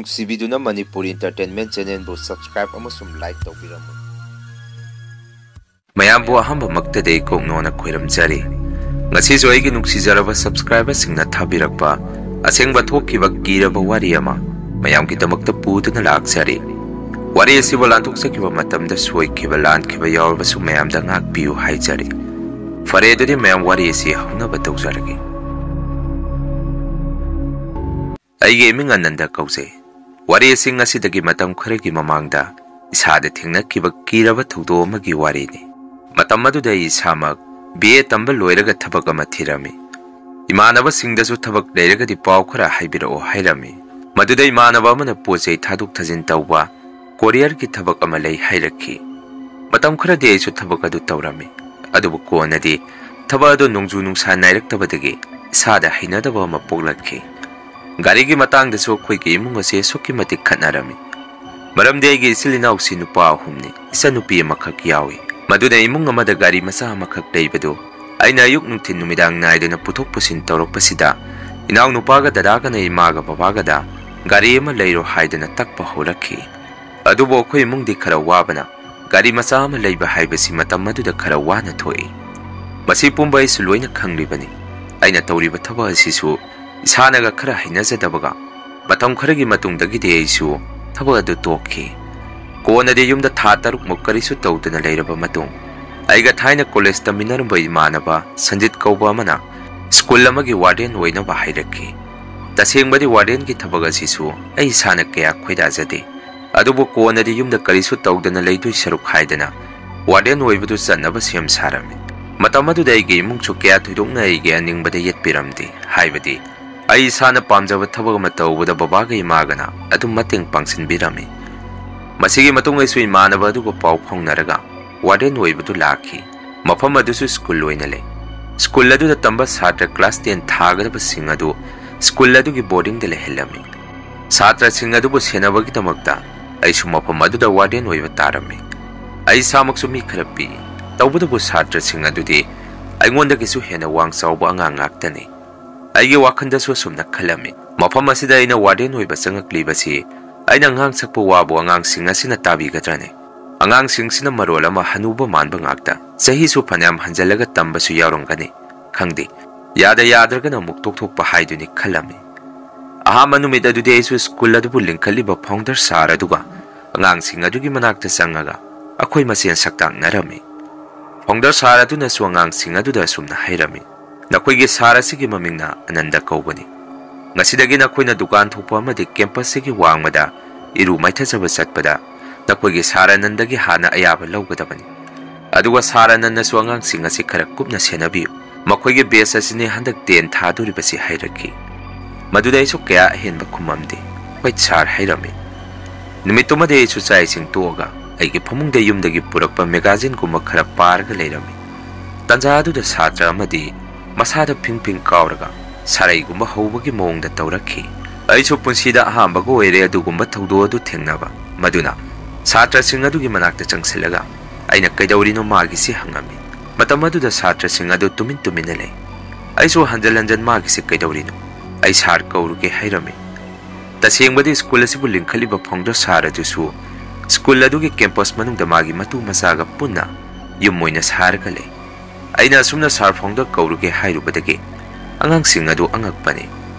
ꯅꯨꯡꯁꯤꯕꯤꯗꯨꯅ Manipur ꯏꯟꯇꯔꯇꯦꯟꯃꯦꯟꯠ ꯆꯦꯅꯦꯜꯕꯨ subscribe ꯑꯃꯁꯨꯡ like ꯇꯧꯕꯤꯔꯝꯃꯨ꯫ ꯃꯌꯥꯝꯕꯨ ꯑꯍꯥꯟꯕꯃꯛꯇꯗꯤ ꯀꯣꯛꯅꯣꯅ ꯈꯣꯏꯔꯝꯖꯔꯤ꯫ ꯉꯁꯤꯁꯨ ꯑꯩꯒꯤ ꯅꯨꯡꯁꯤꯖꯔꯕ ꯁꯕꯁꯀ꯭ꯔꯥꯏꯕꯔꯁꯤꯡꯅ ꯊꯥꯕꯤꯔꯛꯄ ꯑꯁꯦꯡꯕ ꯊꯣꯛꯈꯤꯕ ꯀꯤꯔꯕ ꯋꯥꯔꯤ ꯑꯃ ꯃꯌꯥꯝꯒꯤꯗꯃꯛꯇ ꯄꯨꯗꯨꯅ ꯂꯥꯛꯆꯔꯤ꯫ ꯋꯥꯔꯤ ꯑꯁꯤꯕꯨ ꯂꯥꯟꯊꯣꯛꯆꯈꯤꯕ ꯃꯇꯝꯗ ꯁꯣꯏꯈꯤꯕ ꯂꯥꯟꯈꯤꯕ ꯌꯥꯎꯔꯕꯁꯨ ꯃꯌꯥꯝꯗ ꯉꯥꯛꯄꯤꯌꯨ ꯍꯥꯏꯖꯔꯤ꯫ ꯐꯔꯦ ꯑꯗꯨꯗꯤ ꯃꯌꯥꯝ ꯋꯥꯔꯤ ꯑꯁꯤ ꯍꯧꯅꯕ ꯇꯧꯖꯔꯒꯦ꯫ ꯑꯩꯒꯤ ꯏꯃꯤꯡ ꯑꯅꯟꯗ ꯀꯧꯖꯩ꯫ ꯋꯥꯔꯤ ꯑꯁꯤ ꯉꯁꯤꯗꯒꯤ ꯃꯇꯝ ꯈꯔꯒꯤ ꯃꯃꯥꯡꯗ ꯏꯁꯥꯗ ꯊꯦꯡꯅꯈꯤꯕ ꯀꯤꯔꯕ ꯊꯧꯗꯣꯛ ꯑꯃꯒꯤ ꯋꯥꯔꯤꯅꯤ꯫ ꯃꯇꯝ ꯑꯗꯨꯗ ꯑꯩ ꯏꯁꯥꯃꯛ BA ꯇꯝꯕ ꯂꯣꯏꯔꯒ ꯊꯕꯛ ꯑꯃ ꯊꯤꯔꯝꯃꯤ꯫ ꯏꯃꯥꯟꯅꯕꯁꯤꯡꯗꯁꯨ ꯊꯕꯛ ꯂꯩꯔꯒꯗꯤ ꯄꯥꯎ ꯈꯔ ꯍꯥꯏꯕꯤꯔꯛꯑꯣ ꯍꯥꯏꯔꯝꯃꯤ꯫ ꯃꯗꯨꯗ ꯏꯃꯥꯟꯅꯕ ꯑꯃꯅ ꯄꯣꯠꯆꯩ ꯊꯥꯗꯣꯛ ꯊꯥꯖꯤꯟ ꯇꯧꯕ ꯀꯣꯔꯤꯌꯔꯒꯤ ꯊꯕꯛ ꯑꯃ ꯂꯩ ꯍꯥꯏꯔꯛꯈꯤ꯫ ꯃꯇꯝ ꯈꯔꯗꯤ ꯑꯩꯁꯨ ꯊꯕꯛ ꯑꯗꯨ ꯇꯧꯔꯝꯃꯤ꯫ ꯑꯗꯨꯕꯨ ꯀꯣꯟꯅꯗꯤ ꯊꯕꯛ ꯑꯗꯨ ꯅꯣꯡꯖꯨ ꯅꯨꯡꯁꯥ ꯅꯥꯏꯔꯛꯇꯕꯗꯒꯤ ꯏꯁꯥꯗ ꯍꯩꯅꯗꯕ ꯑꯃ ꯄꯣꯛꯂꯛꯈꯤ꯫ ꯒꯥꯔꯤꯒꯤ ꯃꯇꯥꯡꯗꯁꯨ ꯑꯩꯈꯣꯏꯒꯤ ꯏꯃꯨꯡ ꯑꯁꯤ ꯑꯁꯨꯛꯀꯤ ꯃꯇꯤꯛ ꯈꯠꯅꯔꯝꯃꯤ꯫ ꯃꯔꯝꯗꯤ ꯑꯩꯒꯤ ꯏꯆꯤꯜ ꯏꯅꯥꯎꯁꯤ ꯅꯨꯄꯥ 3ꯅꯤ, ꯏꯆꯟꯅꯨꯄꯤ ꯑꯃꯈꯛ ꯌꯥꯎꯏ꯫ ꯃꯗꯨꯅ ꯏꯃꯨꯡ ꯑꯃꯗ ꯒꯥꯔꯤ ꯃꯆꯥ ꯑꯃꯈꯛ ꯂꯩꯕꯗꯨ ꯑꯩꯅ ꯑꯌꯨꯛ ꯅꯨꯡꯊꯤꯜ ꯅꯨꯃꯤꯗꯥꯡ ꯅꯥꯏꯗꯅ ꯄꯨꯊꯣꯛ ꯄꯨꯁꯤꯟ ꯇꯧꯔꯛꯄꯁꯤꯗ ꯏꯅꯥꯎꯅꯨꯄꯥꯒ ꯗꯗꯥꯒꯅ ꯏꯃꯥꯒ ꯕꯕꯥꯒꯗ ꯒꯥꯔꯤ ꯑꯃ ꯂꯩꯔꯣ ꯍꯥꯏꯗꯅ ꯇꯛꯄ ꯍꯧꯔꯛꯈꯤ꯫ ꯑꯗꯨꯕꯨ ꯑꯩꯈꯣꯏ ꯏꯃꯨꯡꯗꯤ ꯈꯔ ꯋꯥꯕꯅ ꯒꯥꯔꯤ ꯃꯆꯥ ꯑꯃ ꯂꯩꯕ ꯍꯥꯏꯕꯁꯤ ꯃꯇꯝ ꯑꯗꯨꯗ ꯈꯔ ꯋꯥꯅ ꯊꯣꯛꯏ꯫ ꯃꯁꯤ ꯄꯨꯝꯕ ꯑꯩꯁꯨ ꯂꯣꯏꯅ ꯈꯪꯂꯤꯕꯅꯤ꯫ ꯑꯩꯅ ꯇꯧꯔꯤꯕ ꯊꯕꯛ ꯑꯁꯤꯁꯨ ꯏꯁꯥꯅꯒ ꯈꯔ ꯍꯩꯅꯖꯗꯕꯒ ꯃꯇꯝ ꯈꯔꯒꯤ ꯃꯇꯨꯡꯗꯒꯤꯗꯤ ꯑꯩꯁꯨ ꯊꯕꯛ ꯑꯗꯨ ꯇꯣꯛꯈꯤ꯫ ꯀꯣꯟꯅꯗꯤ ꯌꯨꯝꯗ ꯊꯥ 6ꯃꯨꯛ ꯀꯔꯤꯁꯨ ꯇꯧꯗꯅ ꯂꯩꯔꯕ ꯃꯇꯨꯡ ꯑꯩꯒ ꯊꯥꯏꯅ ꯀꯣꯂꯦꯖ ꯇꯝꯃꯤꯟꯅꯔꯝꯕ ꯏꯃꯥꯟꯅꯕ ꯁꯟꯖꯤꯠ ꯀꯧꯕ ꯑꯃꯅ ꯁ꯭ꯀꯨꯜ ꯑꯃꯒꯤ ꯋꯥꯔꯗꯦꯟ ꯑꯣꯏꯅꯕ ꯍꯥꯏꯔꯛꯈꯤ꯫ ꯇꯁꯦꯡꯕꯗꯤ ꯋꯥꯔꯗꯦꯟꯒꯤ ꯊꯕꯛ ꯑꯁꯤꯁꯨ ꯑꯩ ꯏꯁꯥꯅ ꯀꯌꯥ ꯈꯣꯏꯗꯥꯖꯗꯦ꯫ ꯑꯗꯨꯕꯨ ꯀꯣꯟꯅꯗꯤ ꯌꯨꯝꯗ ꯀꯔꯤꯁꯨ ꯇꯧꯗꯅ ꯂꯩꯗꯣꯏ ꯁꯔꯨꯛ ꯍꯥꯏꯗꯅ ꯋꯥꯔꯗꯦꯟ ꯑꯣꯏꯕꯗꯨ ꯆꯠꯅꯕ ꯁꯦꯝ ꯁꯥꯔꯝꯃꯤ꯫ ꯃꯇꯝ ꯑꯗꯨꯗ ꯑꯩꯒꯤ ꯏꯃꯨꯡꯁꯨ ꯀꯌꯥ ꯊꯣꯏꯗꯣꯛꯅ ꯑꯩꯒꯤ ꯑꯅꯤꯡꯕꯗ ꯌꯦꯠꯄꯤꯔꯝꯗꯦ꯫ ꯍꯥꯏꯕꯗꯤ ꯑꯩ ꯏꯁꯥꯅ ꯄꯥꯝꯖꯕ ꯊꯕꯛ ꯑꯃ ꯇꯧꯕꯗ ꯕꯕꯥꯒ ꯏꯃꯥꯒꯅ ꯑꯗꯨꯝ ꯃꯇꯦꯡ ꯄꯥꯡꯁꯤꯟꯕꯤꯔꯝꯃꯤ꯫ ꯃꯁꯤꯒꯤ ꯃꯇꯨꯡ ꯑꯩꯁꯨ ꯏꯃꯥꯟꯅꯕ ꯑꯗꯨꯒ ꯄꯥꯎ ꯐꯥꯎꯅꯔꯒ ꯋꯥꯔꯗꯦꯟ ꯑꯣꯏꯕꯗꯨ ꯂꯥꯛꯈꯤ꯫ ꯃꯐꯝ ꯑꯗꯨꯁꯨ ꯁ꯭ꯀꯨꯜ ꯑꯣꯏꯅ ꯂꯩ꯫ ꯁ꯭ꯀꯨꯜ ꯑꯗꯨꯗ ꯇꯝꯕ ꯁꯥꯇ꯭ꯔ ꯀ꯭ꯂꯥꯁ 10 ꯊꯥꯒꯗꯕꯁꯤꯡ ꯑꯗꯨ ꯁ꯭ꯀꯨꯜ ꯑꯗꯨꯒꯤ ꯕꯣꯔꯗꯤꯡꯗ ꯂꯩꯍꯜꯂꯝꯃꯤ꯫ ꯁꯥꯇ꯭ꯔꯁꯤꯡ ꯑꯗꯨꯕꯨ ꯁꯦꯟꯅꯕꯒꯤꯗꯃꯛꯇ ꯑꯩꯁꯨ ꯃꯐꯝ ꯑꯗꯨꯗ ꯋꯥꯔꯗꯦꯟ ꯑꯣꯏꯕ ꯇꯥꯔꯝꯃꯤ꯫ ꯑꯩ ꯏꯁꯥꯃꯛꯁꯨ ꯃꯤ ꯈꯔ ꯄꯤ꯫ ꯇꯧꯕꯇꯕꯨ ꯁꯥꯇ꯭ꯔꯁꯤꯡ ꯑꯗꯨꯗꯤ ꯑꯩꯉꯣꯟꯗꯒꯤꯁꯨ ꯍꯦꯟꯅ ꯋꯥꯡ ꯆꯥꯎꯕ ꯑꯉꯥꯡ ꯉꯥꯛꯇꯅꯤ꯫ ꯑꯩꯒꯤ ꯋꯥꯈꯜꯗꯁꯨ ꯑꯁꯨꯝꯅ ꯈꯜꯂꯝꯃꯤ, ꯃꯐꯝ ꯑꯁꯤꯗ ꯑꯩꯅ ꯋꯥꯔꯗꯦꯟ ꯑꯣꯏꯕ ꯆꯪꯉꯛꯂꯤꯕꯁꯤ ꯑꯩꯅ ꯑꯉꯥꯡ ꯁꯛꯄ ꯋꯥꯕꯨ ꯑꯉꯥꯡꯁꯤꯡ ꯑꯁꯤꯅ ꯇꯥꯕꯤꯒꯗ꯭ꯔꯅꯦ? ꯑꯉꯥꯡꯁꯤꯡꯁꯤꯅ ꯃꯔꯣꯜ ꯑꯃ ꯍꯅꯨꯕ ꯃꯥꯟꯕ ꯉꯥꯛꯇ, ꯆꯍꯤꯁꯨ ꯐꯅꯌꯥꯝ ꯍꯟꯖꯜꯂꯒ ꯇꯝꯕꯁꯨ ꯌꯥꯎꯔꯝꯒꯅꯤ, ꯈꯪꯗꯦ꯫ ꯌꯥꯗ꯭ꯔꯒꯅ ꯑꯃꯨꯛ ꯇꯣꯛꯊꯣꯛꯄ ꯍꯥꯏꯗꯨꯅꯤ ꯈꯜꯂꯝꯃꯤ꯫ ꯑꯍꯥꯟꯕ ꯅꯨꯃꯤꯠ ꯑꯗꯨꯗꯤ ꯑꯩꯁꯨ ꯁ꯭ꯀꯨꯜ ꯑꯗꯨꯕꯨ ꯂꯤꯡꯈꯠꯂꯤꯕ ꯐꯥꯎꯟꯗꯔ ꯁꯥꯔ ꯑꯗꯨꯒ ꯑꯉꯥꯡꯁꯤꯡ ꯑꯗꯨꯒꯤ ꯃꯅꯥꯛꯇ ꯆꯪꯉꯒ ꯑꯩꯈꯣꯏ ꯃꯁꯦꯟ ꯁꯛꯇꯥꯛꯅꯔꯝꯃꯤ꯫ ꯐꯥꯎꯟꯗꯔ ꯁꯥꯔ ꯑꯗꯨꯅꯁꯨ ꯑꯉꯥꯡꯁꯤꯡ ꯑꯗꯨꯗ ꯑꯁꯨꯝꯅ ꯍꯥꯏꯔꯝꯃꯤ, ꯅꯈꯣꯏꯒꯤ ꯁꯥꯔ ꯑꯁꯤꯒꯤ ꯃꯃꯤꯡꯅ ꯑꯅꯟꯗ ꯀꯧꯕꯅꯤ꯫ ꯉꯁꯤꯗꯒꯤ ꯅꯈꯣꯏꯅ ꯗꯨꯀꯥꯟ ꯊꯣꯛꯄ ꯑꯃꯗꯤ ꯀꯦꯝꯄꯁꯁꯤꯒꯤ ꯋꯥꯡꯃꯗ ꯏꯔꯨ ꯃꯥꯏꯊꯖꯕ ꯆꯠꯄꯗ ꯅꯈꯣꯏꯒꯤ ꯁꯥꯔ ꯑꯅꯟꯗꯒꯤ ꯍꯥꯟꯅ ꯑꯌꯥꯕ ꯂꯧꯒꯗꯕꯅꯤ꯫ ꯑꯗꯨꯒ ꯁꯥꯔ ꯑꯅꯟꯗꯅꯁꯨ ꯑꯉꯥꯡꯁꯤꯡ ꯑꯁꯤ ꯈꯔ ꯀꯨꯞꯅ ꯁꯦꯟꯅꯕꯤꯌꯨ꯫ ꯃꯈꯣꯏꯒꯤ ꯕꯦꯆ ꯑꯁꯤꯅꯤ ꯍꯟꯗꯛ 10 ꯊꯥꯗꯣꯔꯤꯕꯁꯤ ꯍꯥꯏꯔꯛꯈꯤ꯫ ꯃꯗꯨꯗ ꯑꯩꯁꯨ ꯀꯌꯥ ꯑꯍꯦꯟꯕ ꯈꯨꯝꯃꯝꯗꯦ꯫ ꯍꯣꯏ ꯁꯥꯔ ꯍꯥꯏꯔꯝꯃꯤ꯫ ꯅꯨꯃꯤꯠꯇꯨꯃꯗꯤ ꯑꯩꯁꯨ ꯆꯥꯛ ꯏꯁꯤꯡ ꯇꯣꯛꯑꯒ ꯑꯩꯒꯤ ꯐꯃꯨꯡꯗ ꯌꯨꯝꯗꯒꯤ ꯄꯨꯔꯛꯄ ꯃꯦꯒꯥꯖꯤꯟꯒꯨꯝꯕ ꯈꯔ ꯄꯥꯔꯒ ꯂꯩꯔꯝꯃꯤ꯫ ꯇꯟꯖꯥ ꯑꯗꯨꯗ ꯁꯥꯇ꯭ꯔ ꯑꯃꯗꯤ ꯃꯁꯥꯗ ꯐꯤꯡ ꯐꯤꯡ ꯀꯥꯎꯔꯒ ꯁꯥꯔꯩꯒꯨꯝꯕ ꯍꯧꯕꯒꯤ ꯃꯑꯣꯡꯗ ꯇꯧꯔꯛꯈꯤ꯫ ꯑꯩꯁꯨ ꯄꯨꯟꯁꯤꯗ ꯑꯍꯥꯟꯕꯒ ꯑꯣꯏꯔꯦ ꯑꯗꯨꯒꯨꯝꯕ ꯊꯧꯗꯣꯛ ꯑꯗꯨ ꯊꯦꯡꯅꯕ꯫ ꯃꯗꯨꯅ ꯁꯥꯇ꯭ꯔꯁꯤꯡ ꯑꯗꯨꯒꯤ ꯃꯅꯥꯛꯇ ꯆꯪꯁꯤꯜꯂꯒ ꯑꯩꯅ ꯀꯩꯗꯧꯔꯤꯅꯣ ꯃꯥꯒꯤꯁꯤ ꯍꯪꯉꯝꯃꯤ꯫ ꯃꯇꯝ ꯑꯗꯨꯗ ꯁꯥꯇ꯭ꯔꯁꯤꯡ ꯑꯗꯨ ꯇꯨꯃꯤꯟꯅ ꯂꯩ꯫ ꯑꯩꯁꯨ ꯍꯟꯖꯟ ꯃꯥꯒꯤꯁꯤ ꯀꯩꯗꯧꯔꯤꯅꯣ, ꯑꯩ ꯁꯥꯔ ꯀꯧꯔꯨꯒꯦ ꯍꯥꯏꯔꯝꯃꯤ꯫ ꯇꯁꯦꯡꯕꯗꯤ ꯁ꯭ꯀꯨꯜ ꯑꯁꯤꯕꯨ ꯂꯤꯡꯈꯠꯂꯤꯕ ꯐꯥꯎꯟꯗꯔ ꯁꯥꯔ ꯑꯗꯨꯁꯨ ꯁ꯭ꯀꯨꯜ ꯑꯗꯨꯒꯤ ꯀꯦꯝꯄꯁ ꯃꯅꯨꯡꯗ ꯃꯥꯒꯤ ꯃꯇꯨ ꯃꯆꯥꯒ ꯄꯨꯟꯅ ꯌꯨꯝ ꯑꯣꯏꯅ ꯁꯥꯔꯒ ꯂꯩ꯫ ꯑꯩꯅ ꯑꯁꯨꯝꯅ ꯁꯥꯔ ꯐꯥꯎꯟꯗꯔ ꯀꯧꯔꯨꯒꯦ ꯍꯥꯏꯔꯨꯕꯗꯒꯤ ꯑꯉꯥꯡꯁꯤꯡ ꯑꯗꯨ ꯑꯉꯛꯄꯅꯤ꯫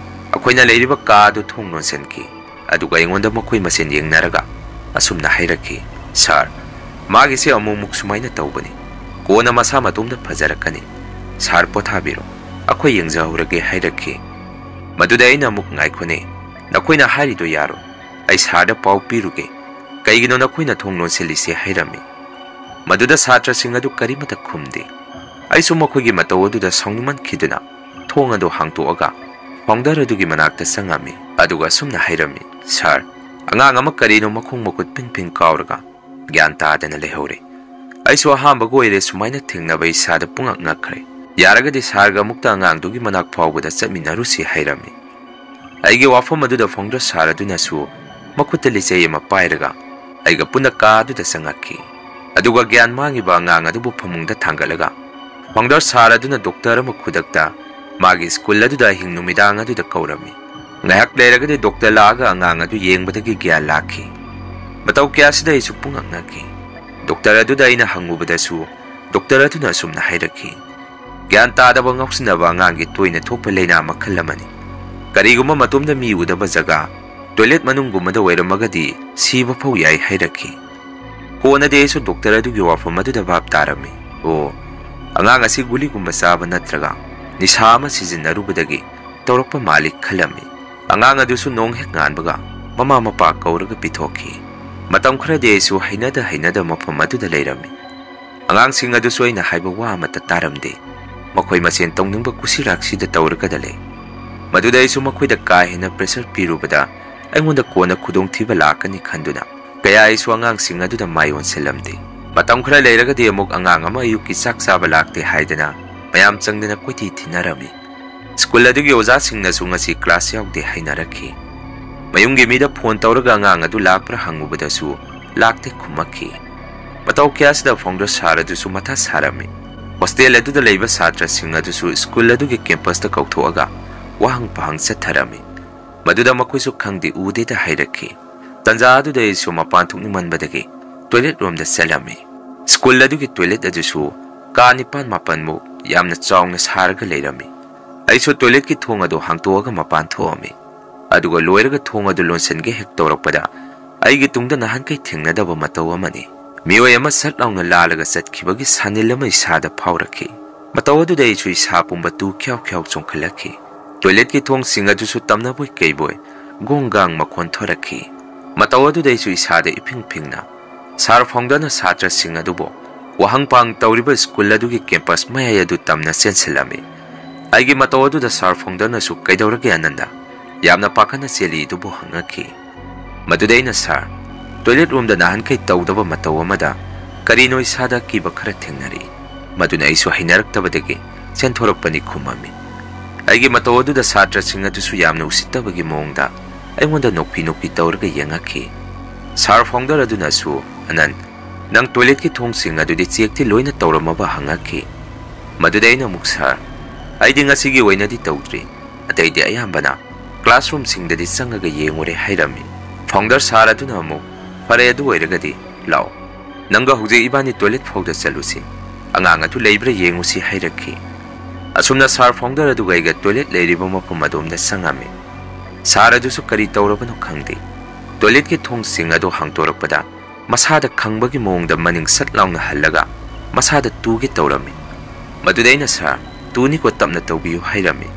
ꯑꯩꯈꯣꯏꯅ ꯂꯩꯔꯤꯕ ꯀꯥ ꯑꯗꯨ ꯊꯣꯡ ꯂꯣꯟꯁꯤꯟꯈꯤ꯫ ꯑꯗꯨꯒ ꯑꯩꯉꯣꯟꯗ ꯃꯈꯣꯏ ꯃꯁꯦꯟ ꯌꯦꯡꯅꯔꯒ ꯑꯁꯨꯝꯅ ꯍꯥꯏꯔꯛꯈꯤ, ꯁꯥꯔ, ꯃꯥꯒꯤꯁꯦ ꯑꯃꯨꯛ ꯁꯨꯃꯥꯏꯅ ꯇꯧꯕꯅꯤ, ꯀꯣꯟꯅ ꯃꯁꯥ ꯃꯇꯣꯝꯗ ꯐꯖꯔꯛꯀꯅꯤ꯫ ꯁꯥꯔ ꯄꯣꯊꯥꯕꯤꯔꯣ, ꯑꯩꯈꯣꯏ ꯌꯦꯡꯖꯍꯧꯔꯒꯦ ꯍꯥꯏꯔꯛꯈꯤ꯫ ꯃꯗꯨꯗ ꯑꯩꯅ ꯑꯃꯨꯛ ꯉꯥꯏꯈꯣꯅꯦ, ꯅꯈꯣꯏꯅ ꯍꯥꯏꯔꯤꯗꯣ ꯌꯥꯔꯣꯏ, ꯑꯩ ꯁꯥꯔꯗ ꯄꯥꯎ ꯄꯤꯔꯨꯒꯦ, ꯀꯩꯒꯤꯅꯣ ꯅꯈꯣꯏꯅ ꯊꯣꯡ ꯂꯣꯟꯁꯤꯜꯂꯤꯁꯦ ꯍꯥꯏꯔꯝꯃꯤ꯫ ꯃꯗꯨꯗ ꯁꯥꯇ꯭ꯔꯁꯤꯡ ꯑꯗꯨ ꯀꯔꯤꯃꯠꯇ ꯈꯨꯝꯗꯦ꯫ ꯑꯩꯁꯨ ꯃꯈꯣꯏꯒꯤ ꯃꯇꯧ ꯑꯗꯨꯗ ꯁꯥꯎꯅꯤꯡꯃꯟꯈꯤꯗꯨꯅ ꯊꯣꯡ ꯑꯗꯨ ꯍꯥꯡꯇꯣꯛꯑꯒ ꯐꯥꯎꯟꯗꯔ ꯑꯗꯨꯒꯤ ꯃꯅꯥꯛꯇ ꯆꯪꯉꯝꯃꯤ꯫ ꯑꯗꯨꯒ ꯑꯁꯨꯝꯅ ꯍꯥꯏꯔꯝꯃꯤ, ꯁꯥꯔ, ꯑꯉꯥꯡ ꯑꯃ ꯀꯔꯤꯅꯣ ꯃꯈꯣꯡ ꯃꯈꯨꯠ ꯐꯤꯡ ꯀꯥꯎꯔꯒ ꯒ꯭ꯌꯥꯟ ꯇꯥꯗꯅ ꯂꯩꯍꯧꯔꯦ꯫ ꯑꯩꯁꯨ ꯑꯍꯥꯟꯕꯒ ꯑꯣꯏꯔꯦ ꯁꯨꯃꯥꯏꯅ ꯊꯦꯡꯅꯕ ꯏꯁꯥꯗ ꯄꯨꯡꯉꯛ ꯉꯛꯈ꯭ꯔꯦ꯫ ꯌꯥꯔꯒꯗꯤ ꯁꯥꯔꯒ ꯑꯃꯨꯛꯇ ꯑꯉꯥꯡꯗꯨꯒꯤ ꯃꯅꯥꯛ ꯐꯥꯎꯕꯗ ꯆꯠꯃꯤꯟꯅꯔꯨꯁꯤ ꯍꯥꯏꯔꯝꯃꯤ꯫ ꯑꯩꯒꯤ ꯋꯥꯐꯝ ꯑꯗꯨꯗ ꯐꯥꯎꯟꯗꯔ ꯁꯥꯔ ꯑꯗꯨꯅꯁꯨ ꯃꯈꯨꯠꯇ ꯂꯤꯆꯩ ꯑꯃ ꯄꯥꯏꯔꯒ ꯑꯩꯒ ꯄꯨꯟꯅ ꯀꯥ ꯑꯗꯨꯗ ꯆꯪꯉꯛꯈꯤ꯫ ꯑꯗꯨꯒ ꯒ꯭ꯌꯥꯟ ꯃꯥꯡꯉꯤꯕ ꯑꯉꯥꯡ ꯑꯗꯨꯕꯨ ꯐꯃꯨꯡꯗ ꯊꯥꯡꯒꯠꯂꯒ ꯐꯥꯎꯟꯗꯔ ꯁꯥꯔ ꯑꯗꯨꯅ ꯗꯣꯛꯇꯔ ꯑꯃ ꯈꯨꯗꯛꯇ ꯃꯥꯒꯤ ꯁ꯭ꯀꯨꯜ ꯑꯗꯨꯗ ꯑꯍꯤꯡ ꯅꯨꯃꯤꯗꯥꯡ ꯑꯗꯨꯗ ꯀꯧꯔꯝꯃꯤ꯫ ngahak leiragadi doctor laaga angang adu yengbadagi gyan lakhi matau kya sida isu pungaknaki doctor adu daina hangubadasu doctor adu na sumna hairakhi gyan tadaba ngausinaba angang gi toina thokpa leina makhalamani kariguma matumda mi udaba jaga toilet manunggumada oiramagadi siba phau yai hairakhi kona de isu doctor adu gi wafam adu da bab tarami o angang asi guli gumba saba natraga nisama sizinarubadagi tawrakpa malik khalami angang adusu nong hek nganbaga mama mapa kauraga pithoki matam khara de isu hainada mafam adu da leirami angang sing adusu aina haiba wa mata taramde makhoi masen tongningba kusiraksi da tawraga dale maduda isu makhoi da ka hena pressure pirubada aingonda kona khudong thiba lakani khanduna kaya isu angang sing adu da mayon selamde matam khara leiraga de amuk angang ama ayuki sak saba lakte haidana mayam changdena koiti thinarami school adugi oza singna sunga si class yaugde hainarakhi mayungi mida phone tawraga angang adu lakpra hangubadasu lakte khumakhi matau kyasda founder sara dusu matha sarami hostel adu da leiba satra singa dusu school adugi campus ta kauthoaga wahang pahang satharami maduda makoisu khangdi ude da hairakhi tanja adu da isu mapan thukni manbadagi toilet room da selami school adugi toilet adusu ka nipan mapan mu yamna chawngna sarga leirami aisu toilet ki thong adu hangtoaga mapan thoami aduga loiraga thong adu lonsenge hek tawrakpada aigi tungda nahan kai thengnadaba mataw amani mioi ama sat laungna lalaga satkibagi sanil ama isada phaurakhi mataw adu dai chu isa pumba tu khyau khyau chongkhalakhi toilet ki thong singa du su tamna boi keiboy gongang makhon thorakhi mataw adu dai chu isada iping pingna sar phongdana satra singa dubo wahang pang tawriba school adu ki campus maya adu tamna senselami aigi mataw adu da sar phongdana su kaidawrage ananda yamna pakana seli dubo hangakhi madudaina sar toilet room da nahan kai tawdaba mataw amada karino isada ki bakhara thengnari maduna isu hainaraktabadagi senthorapani khumami aigi mataw adu da satra singa du su yamna usittabagi mongda aingonda nokpi tawraga yengakhi sar phongdar adu na su anan nang toilet ki thong sing adu di chekti loina tawramaba hangakhi madudaina muksar aidi ngasigi oina di tawdri atai di ayambana classroom sing da di sangaga yengore hairami phongdar sar adu na mu pare adu oiragadi law nanga huje ibani toilet phogda chalusi angang adu leibra yengusi hairakhi asumna sar phongdar adu gaiga toilet leiriba mapum adom da sangami sar adu su kari tawrabano khangdi toilet ki thong sing adu hangtorakpada masada khangbagi mongda maning sat laungna hallaga masada tugi tawrami madudaina sar tuni ko tamna tawbiyu hairami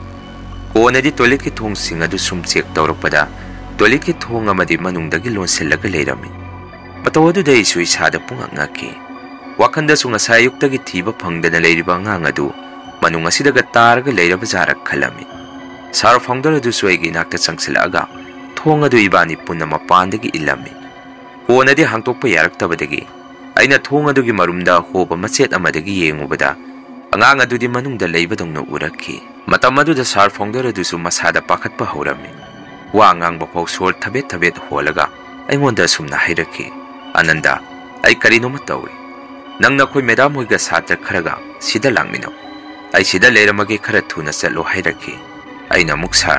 konadi toilet ki thong sing adu sum check tawrakpada toilet ki thong amadi manungdagi lonsellaga leirami mataw adu dai su isada pungangaki wakhanda su ngasai yuktagi thiba phangdana leiriba ngang adu manung asidaga taraga leiraba jarak khalami sar phongdar adu su aigi nakta changsilaga thong adu ibani punna mapandagi illami konadi hangtokpa yaraktabadagi aina thong adugi marumda hoba machet amadagi yengubada angang adudi manungda leibadongna urakhi matam aduda sar phongdar adu su masada pakhatpa horami wa angang bapau sor thabet holaga aingonda sumna hairakhi ananda ai karino matawri nangna khoi madam hoiga satra kharaga sida langmino ai sida leiramage khara thuna chalo hairakhi aina muksar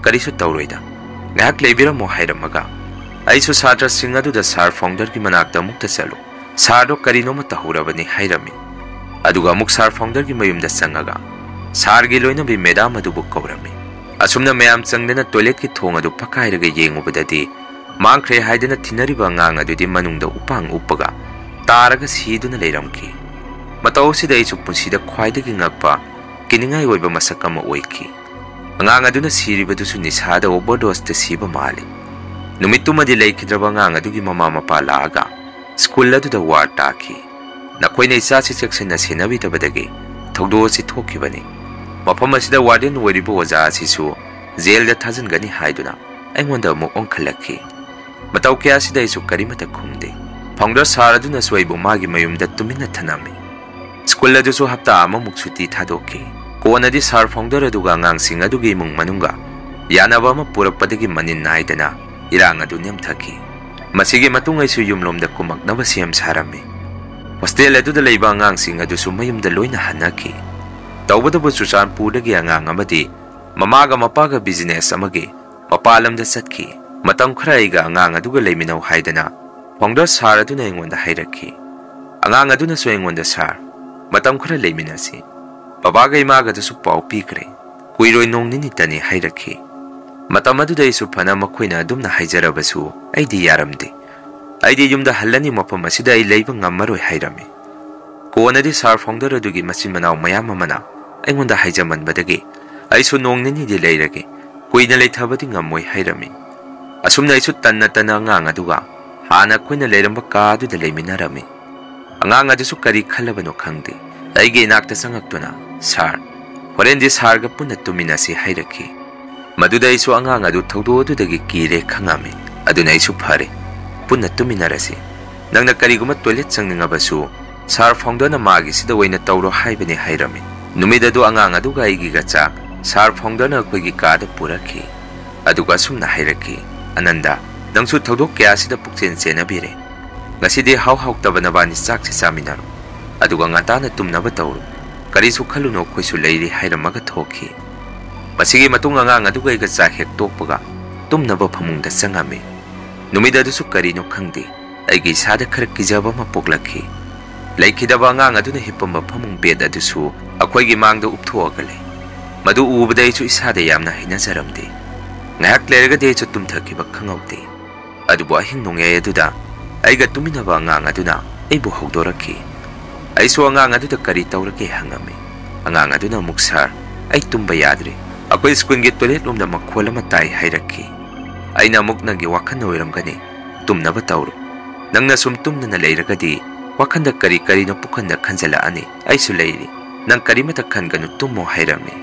karisu tawroida ngak leibira mo hairamaga aisu satra sing adu da sar phongdar ki manakta mukta chalo sardo karino mata horabani hairami aduga muksar phongdar ki mayumda sangaga sar gi loina bi madam adu buk kaurami asumna mayam changdena toilet ki thong adu phakairaga yengubadadi mangkhre haidena thinariba ngang adu di manungda upang upaga taraga siduna leiramki mataw sida isu punsida khwaidagi ngakpa kiningai oiba masakama oiki angang aduna siribadusu nisada overdose ta siba mali numitumadi leikidraba ngang adugi mama mapa laaga school aduda war taki nakoina isa si section na senabi tabadagi thogdo si thokibani mafam asida warden waribo waja asisu jail da thazan gani haiduna aingonda mo onkhalakhi mataw kya sida isu karimata khumde founder sar aduna soibu magi mayumda tumina thanami school adusu hapta ama muksuti thadokki konadi sar founder aduga ngang sing adugi mung manunga yanaba ma purakpadagi manin naidana irang adu nemthaki masigi matung aisu yumlomda kumaknaba siam sarami hostel adu da leiba ngang sing adu su mayumda loina hanaki tawbadabu Suchanpurdagi angang amadi mamaga mapaga business amagi Mapalamda satki. Matam khara aiga angang aduga leiminau haidana. Founder sar aduna aingonda hairakhi. Angang aduna so aingonda sar. Matam khara leiminasi. Babaga imaga dasu pau pikre. Kuiroi nong nini tani hairakhi. Matam aduda isu phana makoina adumna haijarabasu aidi yaramde. Aidi yumda hallani mapam asida ai leiba ngammaroi hairame. Konadi sar founder adugi masin manau mayam amana aingonda haijamanbadagi aisu nong nini di leirage. Kuina leithabadi ngammoi hairame. Asumna isu tanna tana angang aduga hana kuina leiramba kaadu da leiminarame. Angang adusu kari khalabano khangde. Aigi inakta sangaktuna sar. Horendi sarga punna tuminasi hairakhi. Maduda isu angang adu thawdo adudagi kire khangame. Aduna isu phare. Punna tuminarasi. Nangna kariguma toilet sangningabasu sar founder na magi sida waina tawro haibani hairame. Numidadu angang aduga aigi gacha sar founder na akoigi kaada purakhi. Aduga sumna hairakhi. Ananda nangsu thawdo kya sida pukchen chenabire. Ngasidi haw tabana bani chak se chaminaru. Aduga ngatana tumnaba tawro. Karisu khaluno khoisu leiri hairamaga thokhi. Masigi matung angang aduga iga cha hek tokpaga tumnaba phamungda changame. Numidadu su karino khangde aigi sada khara kijaba ma poklakhi. Laikhidaba angang aduna hipamba phamung bed adusu akoigi mangda upthoaga lei. Madu ubadai chu isada yamna hinajaramde. Ngayak lerga de chu tumthakiba khangaude. Adubu ahing nongye aduda aiga tuminaba angang aduna aibu hawdorakhi. Aisu angang aduda kari tawrake hangame. Angang aduna muksar ai tumba yadre. Akoi school ge toilet room da makhola matai hairakhi. Aina mukna ge wakhan oiramgani tumnaba tawru. Nangna sum tumna na leiragadi wakhanda kari kari no pukhanda khanjala ani aisu leiri. Nang kari mata khanganu tummo hairame.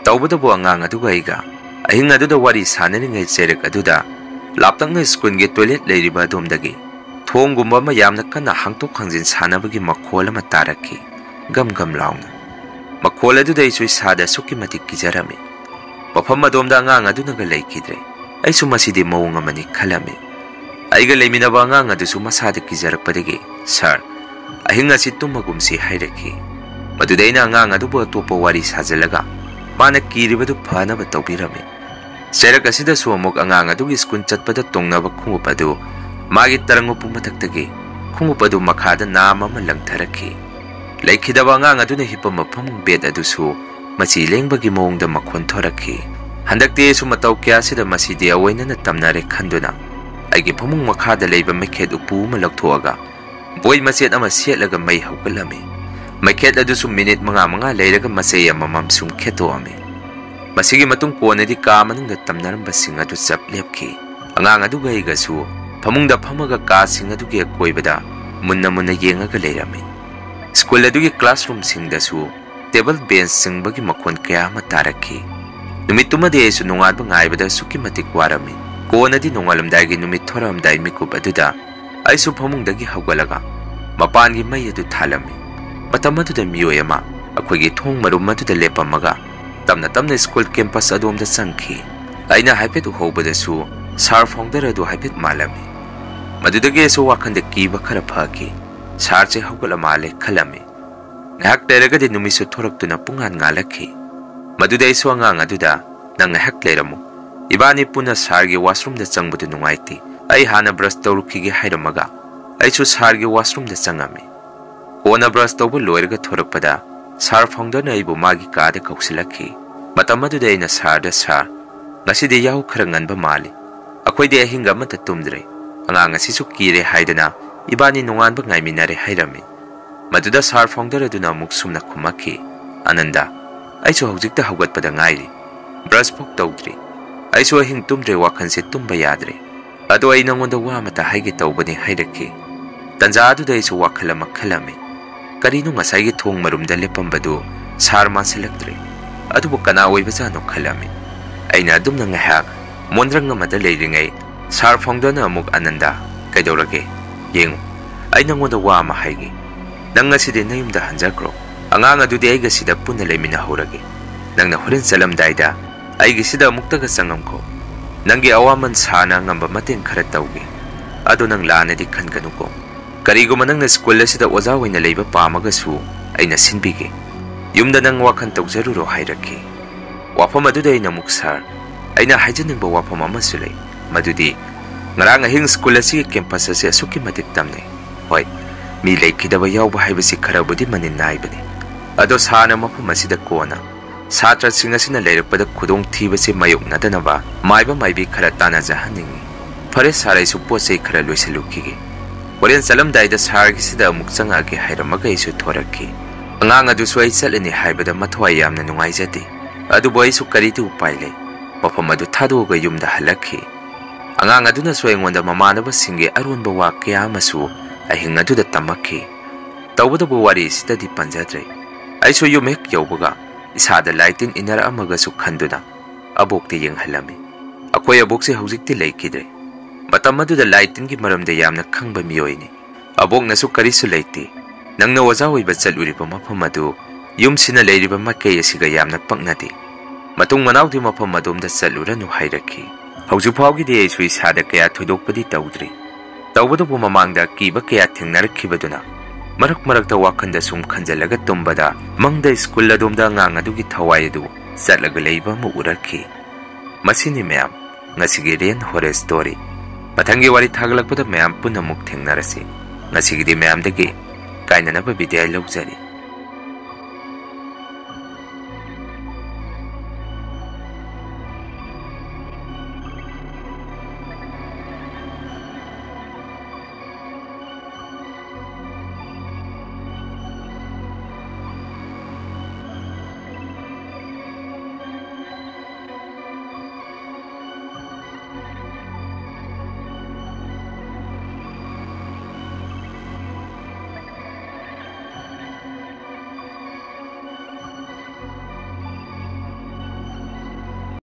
Tawbada bo angang aduga aiga ahinga aduda wari sanani ngai cherek aduda laptangna school ge toilet leiriba domdagi thonggumba ma yamna kana hangtok hangjin sanabagi makhola ma tarakhi. Gam gam launa. Makhola aduda isu isada sukki matik kijarame. Mafam adomda angang aduna ga leikidre. Aisu masidi mawung amani khalame. Aiga leiminaba angang adusu masada kijarakpadagi sar ahinga si tumagumsi hairakhi. Madudaina angang adubu atopa wari sajalaga mana kiribadu phanaba tawbirame. Serak asida su amuk angang adugi skun chatpada tongnaba khungup adu magi tarangupu mataktagi khungup adu makhada nama ama langtharakhi. Laikhidaba angang aduna hipama phamung bed adusu machi lengbagi mawungda makhon thorakhi. Handakte su mataw kya sida masidi awainana tamnare khanduna aigi phamung makhada leiba mekhet upu ma lakthoaga boy machet ama setlaga mai hawkalame. Mekhet adusu minute manga leiraga masay amamam sum khetoame. Masigi matung konadi ka manungda tamnaramba sing adu chap lepki. Angang aduga igasu phamungda phamaga ka sing adugi koibada munna yengaga leirame. School adugi classroom singdasu table bench singbagi makhon kaya ma tarakhi. Numittumadi aisu nungalba ngaibada suki matik warame. Konadi nungalamdagi numit thoramdai mikup aduda aisu phamungdagi hawgalaga mapangi mai adu thalame. Matam aduda miyoi ama akoigi thong marum aduda lepamaga tamna school campus adomda changkhi. Aina haipet uhobadasu sar founder adu haipet malame. Madudagi aisu wakhanda kiba khara phaki. Sar che hawgala male khalame. Ngahak leragadi numisu thoraktuna pungan ngalakhi. Maduda isu angang aduda nang ngahak leramu. Ibani puna sargi washroom da changbadu nungaiti. Ai hana brush tawrukhige hairamaga aisu sargi washroom da changame. Kona brush tawbu loiraga thorakpada sar founder na aibu magi kaada kausilakhi. Matam aduda aina sarda sar ngasidi yahu khara nganba mali. Akoidi ahinga amata tumdre. Angang asisu kire haidana ibani nunganba ngaiminare hairame. Maduda sar founder aduna amuk sumna khumakhi. Ananda aisu haujikta hawgatpada ngairi. Brush pok tawdri. Aisu ahing tumdre wakhanse tumba yadre. Ado ay nangonda wamata haigi tawbani hairakhi. Tanja aduda aisu wakhalama khalame. Karino ngasaygi thong marumda lepambadu sar mansalaktre. Adubu kana oibajano khalame. Aina adumna ngahak mondrang amada leiringai sar founder na amuk ananda kaidawrage yengu. Ay nangonda wama haigi. Nang ngasidi nayumda hanjakro. Angang adudi aiga sida punna leimina horage. Nang na horen salamdaida aiga sida muktaga sangamko. Nangi awaman sana ngamba mateng khara tawgi. Ado nang lanadi khanganuko. Kariguma nang na school asida oza waina leiba pamagasu aina sinbige. Yumda nang wakhan tawjaruro hairakhi. Wafam aduda aina muksar ꯑꯩꯅ ꯍꯥꯏꯖꯅꯤꯡꯕ ꯋꯥꯐꯝ ꯑꯃꯁꯨ ꯂꯩ, ꯃꯗꯨꯗꯤ ꯉꯔꯥꯡ ꯑꯍꯤꯡ school ꯑꯁꯤꯒꯤ campus ꯑꯁꯤ ꯑꯁꯨꯛꯀꯤ ꯃꯇꯤꯛ ꯇꯝꯅꯩ꯫ ꯍꯣꯏ, ꯃꯤ ꯂꯩꯈꯤꯗꯕ ꯌꯥꯎꯕ ꯍꯥꯏꯕꯁꯤ ꯈꯔꯕꯨꯗꯤ ꯃꯅꯤꯟ ꯅꯥꯏꯕꯅꯤ, ꯑꯗꯣ ꯁꯥꯔꯅ ꯃꯐꯝ ꯑꯁꯤꯗ ꯀꯣꯟꯅ ꯁꯥꯇ꯭ꯔꯁꯤꯡ ꯑꯁꯤꯅ ꯂꯩꯔꯛꯄꯗ ꯈꯨꯗꯣꯡꯊꯤꯕꯁꯤ ꯃꯥꯌꯣꯛꯅꯗꯅꯕ ꯃꯥꯏꯕ ꯃꯥꯏꯕꯤ ꯈꯔ ꯇꯥꯟꯅꯖꯍꯟꯅꯤꯡꯉꯤ꯫ ꯐꯔꯦ ꯁꯥꯔ, ꯑꯩꯁꯨ ꯄꯣꯠ ꯆꯩ ꯈꯔ ꯂꯣꯏꯁꯤꯜꯂꯨꯈꯤꯒꯦ꯫ ꯍꯣꯔꯦꯟ ꯆꯠꯂꯝꯗꯥꯏꯗ ꯁꯥꯔꯒꯤꯁꯤꯗ ꯑꯃꯨꯛ ꯆꯪꯉꯛꯑꯒꯦ ꯍꯥꯏꯔꯝꯃꯒ ꯑꯩꯁꯨ ꯊꯣꯔꯛꯈꯤ꯫ ꯑꯉꯥꯡ ꯑꯗꯨꯁꯨ ꯑꯩ ꯆꯠꯂꯅꯤ ꯍꯥꯏꯕꯗ ꯃꯊ꯭ꯋꯥꯏ ꯌꯥꯝꯅ ꯅꯨꯡꯉꯥꯏꯖꯗꯦ, ꯑꯗꯨꯕꯨ ꯑꯩꯁꯨ ꯀꯔꯤꯗꯤ ꯎꯄꯥꯏ ꯂꯩ, ꯃꯐꯝ ꯑꯗꯨ ꯊꯥꯗꯣꯛꯑꯒ ꯌꯨꯝꯗ ꯍꯜꯂꯛꯈꯤ꯫ ꯑꯉꯥꯡ ꯑꯗꯨꯅꯁꯨ ꯑꯩꯉꯣꯟꯗ ꯃꯃꯥꯟꯅꯕꯁꯤꯡꯒꯤ ꯑꯔꯣꯟꯕ ꯋꯥ ꯀꯌꯥ ꯑꯃꯁꯨ ꯑꯍꯤꯡ ꯑꯗꯨꯗ ꯇꯝꯃꯛꯈꯤ꯫ ꯇꯧꯕꯇꯕꯨ ꯋꯥꯔꯤꯁꯤꯗꯗꯤ ꯄꯟꯖꯗ꯭ꯔꯦ꯫ ꯑꯩꯁꯨ ꯌꯨꯝ ꯍꯦꯛ ꯌꯧꯕꯒ ꯏꯁꯥꯗ ꯂꯥꯏꯇꯤꯟ ꯏꯟꯅꯔꯛꯑꯃꯒꯁꯨ ꯈꯟꯗꯨꯅ ꯑꯕꯣꯛꯇ ꯌꯦꯡꯍꯜꯂꯝꯃꯤ꯫ ꯑꯩꯈꯣꯏ ꯑꯕꯣꯛꯁꯦ ꯍꯧꯖꯤꯛꯇꯤ ꯂꯩꯈꯤꯗ꯭ꯔꯦ꯫ ꯃꯇꯝ ꯑꯗꯨꯗ ꯂꯥꯏꯇꯤꯟꯒꯤ ꯃꯔꯝꯗ ꯌꯥꯝꯅ ꯈꯪꯕ ꯃꯤꯑꯣꯏꯅꯤ꯫ ꯑꯕꯣꯛꯅꯁꯨ ꯀꯔꯤꯁꯨ ꯂꯩꯇꯦ, ꯅꯪꯅ ꯑꯣꯖꯥ ꯑꯣꯏꯕ ꯆꯠꯂꯨꯔꯤꯕ ꯃꯐꯝ ꯑꯗꯨ ꯌꯨꯝꯁꯤꯅ ꯂꯩꯔꯤꯕ ꯃꯥꯏꯀꯩ ꯑꯁꯤꯒ ꯌꯥꯝꯅ ꯄꯛꯅꯗꯦ, ꯃꯇꯨꯡ ꯃꯅꯥꯎꯗꯤ ꯃꯐꯝ ꯑꯗꯣꯝꯗ ꯆꯠꯂꯨꯔꯅꯨ ꯍꯥꯏꯔꯛꯈꯤ꯫ ꯍꯧꯖꯤꯛ ꯐꯥꯎꯒꯤꯗꯤ ꯑꯩꯁꯨ ꯏꯁꯥꯗ ꯀꯌꯥ ꯊꯣꯏꯗꯣꯛꯄꯗꯤ ꯇꯧꯗ꯭ꯔꯤ, ꯇꯧꯕꯇꯕꯨ ꯃꯃꯥꯡꯗ ꯀꯤꯕ ꯀꯌꯥ ꯊꯦꯡꯅꯔꯛꯈꯤꯕꯗꯨꯅ ꯃꯔꯛ ꯃꯔꯛꯇ ꯋꯥꯈꯟꯗ ꯁꯨꯝ ꯈꯟꯖꯜꯂꯒ ꯇꯨꯝꯕꯗ ꯃꯪꯗ ꯁ꯭ꯀꯨꯜ ꯑꯗꯣꯝꯗ ꯑꯉꯥꯡ ꯑꯗꯨꯒꯤ ꯊꯋꯥꯏ ꯑꯗꯨ ꯆꯠꯂꯒ ꯂꯩꯕ ꯑꯃ ꯎꯔꯛꯈꯤ꯫ ꯃꯁꯤꯅꯤ ꯃꯌꯥꯝ ꯉꯁꯤꯒꯤ ꯔꯦꯟ ꯍꯣꯔꯔ ꯁ꯭ꯇꯣꯔꯤ꯫ ꯃꯊꯪꯒꯤ ꯋꯥꯔꯤ ꯊꯥꯒꯠꯂꯛꯄꯗ ꯃꯌꯥꯝ ꯄꯨꯟꯅ ꯑꯃꯨꯛ ꯊꯦꯡꯅꯔꯁꯤ꯫ ꯉꯁꯤꯒꯤꯗꯤ ꯃꯌꯥꯝꯗꯒꯤ ꯀꯥꯏꯅꯅꯕ ꯕꯤꯗꯥꯏ ꯂꯧꯖꯔꯤ꯫